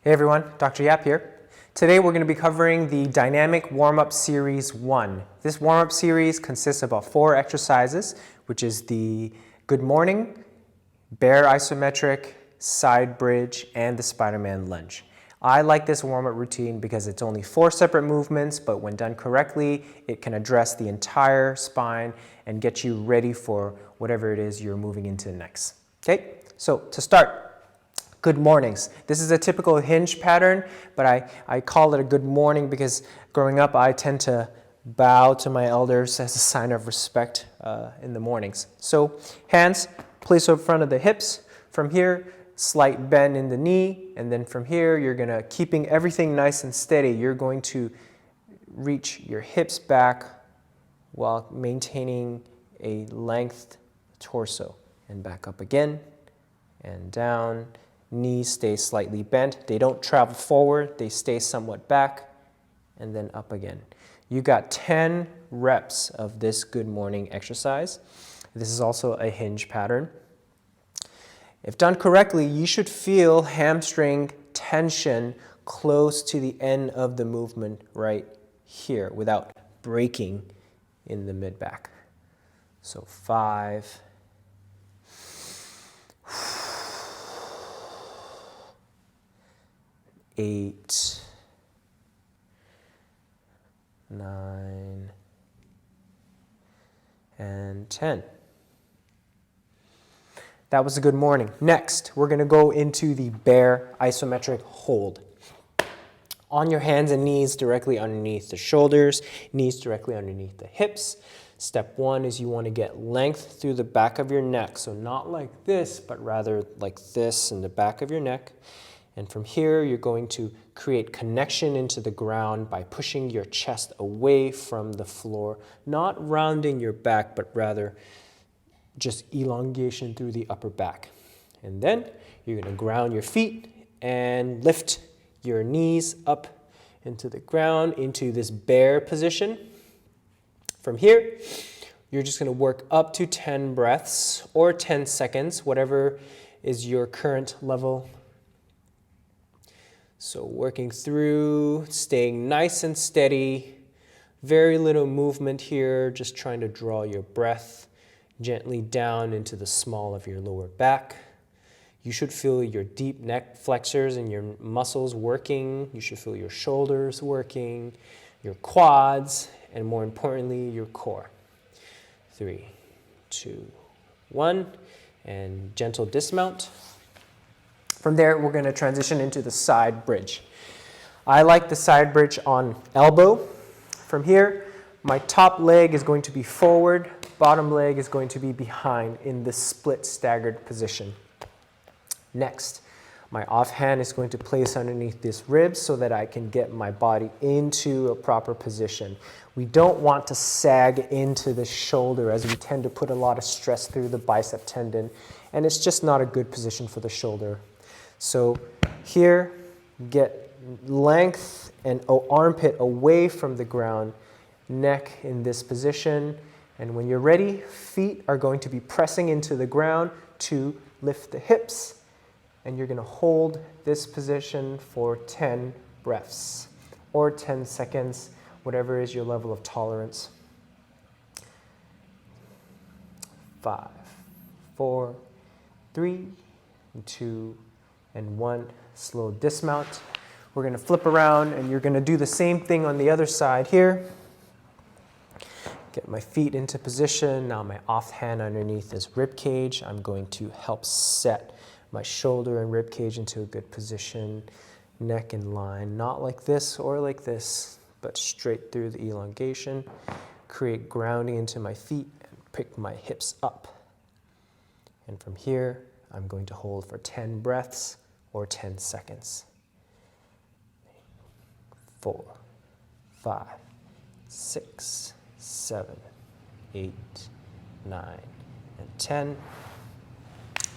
Hey everyone, Dr. Yap here. Today we're going to be covering the Dynamic Warm-Up Series 1. This warm-up series consists of about 4 exercises, which is the Good Morning, Bear Isometric, Side Bridge, and the Spiderman Lunge. I like this warm-up routine because it's only 4 separate movements, but when done correctly, it can address the entire spine and get you ready for whatever it is you're moving into next. Okay, so to start, good mornings. This is a typical hinge pattern, but I call it a good morning because growing up I tend to bow to my elders as a sign of respect in the mornings. So hands placed in front of the hips. From here, slight bend in the knee, and then from here you're going to, keeping everything nice and steady, you're going to reach your hips back while maintaining a lengthed torso. And back up again and down. Knees stay slightly bent. They don't travel forward. They stay somewhat back and then up again. You got 10 reps of this good morning exercise. This is also a hinge pattern. If done correctly, you should feel hamstring tension close to the end of the movement right here without breaking in the mid-back. So 5, 8, 9, and 10. That was a good morning. Next, we're going to go into the bear isometric hold. On your hands and knees directly underneath the shoulders, knees directly underneath the hips. Step 1 is you want to get length through the back of your neck. So not like this, but rather like this in the back of your neck. And from here, you're going to create connection into the ground by pushing your chest away from the floor, not rounding your back, but rather just elongation through the upper back. And then you're going to ground your feet and lift your knees up into the ground, into this bear position. From here, you're just going to work up to 10 breaths or 10 seconds, whatever is your current level. So working through, staying nice and steady, very little movement here, just trying to draw your breath gently down into the small of your lower back. You should feel your deep neck flexors and your muscles working. You should feel your shoulders working, your quads, and more importantly, your core. 3, 2, 1, and gentle dismount. From there, we're going to transition into the side bridge. I like the side bridge on elbow. From here, my top leg is going to be forward, bottom leg is going to be behind in this split staggered position. Next, my offhand is going to place underneath this rib so that I can get my body into a proper position. We don't want to sag into the shoulder as we tend to put a lot of stress through the bicep tendon, and it's just not a good position for the shoulder. So here, get length and armpit away from the ground, neck in this position. And when you're ready, feet are going to be pressing into the ground to lift the hips. And you're going to hold this position for 10 breaths or 10 seconds, whatever is your level of tolerance. 5, 4, 3, 2, and 1. Slow dismount. We're going to flip around and you're going to do the same thing on the other side here. Get my feet into position. Now my offhand underneath this rib cage. I'm going to help set my shoulder and rib cage into a good position. Neck in line, not like this or like this, but straight through the elongation. Create grounding into my feet and pick my hips up. And from here, I'm going to hold for 10 breaths or 10 seconds. 4, 5, 6, 7, 8, 9, and 10.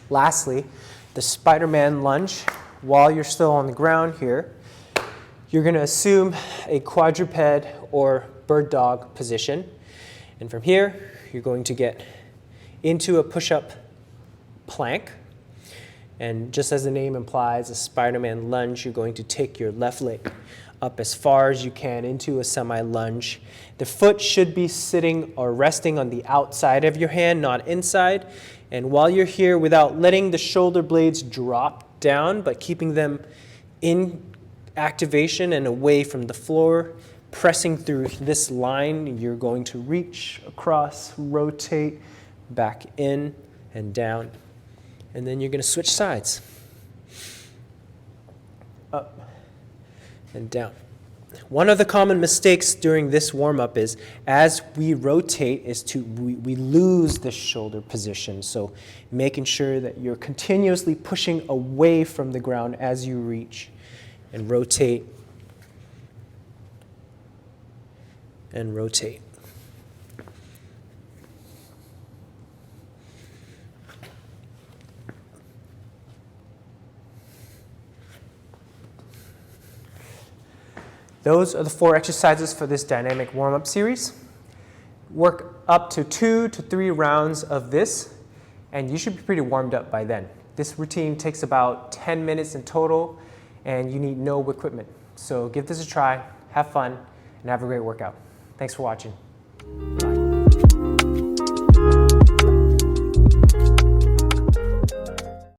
Lastly, the Spiderman Lunge. While you're still on the ground here, you're going to assume a quadruped or bird dog position. And from here, you're going to get into a push-up plank. And just as the name implies, a Spiderman lunge, you're going to take your left leg up as far as you can into a semi-lunge. The foot should be sitting or resting on the outside of your hand, not inside. And while you're here, without letting the shoulder blades drop down, but keeping them in activation and away from the floor, pressing through this line, you're going to reach across, rotate, back in and down. And then you're going to switch sides. Up and down. One of the common mistakes during this warm-up is as we rotate we lose the shoulder position. So making sure that you're continuously pushing away from the ground as you reach and rotate and rotate. Those are the 4 exercises for this dynamic warm-up series. Work up to 2 to 3 rounds of this, and you should be pretty warmed up by then. This routine takes about 10 minutes in total, and you need no equipment. So give this a try, have fun, and have a great workout. Thanks for watching. Bye.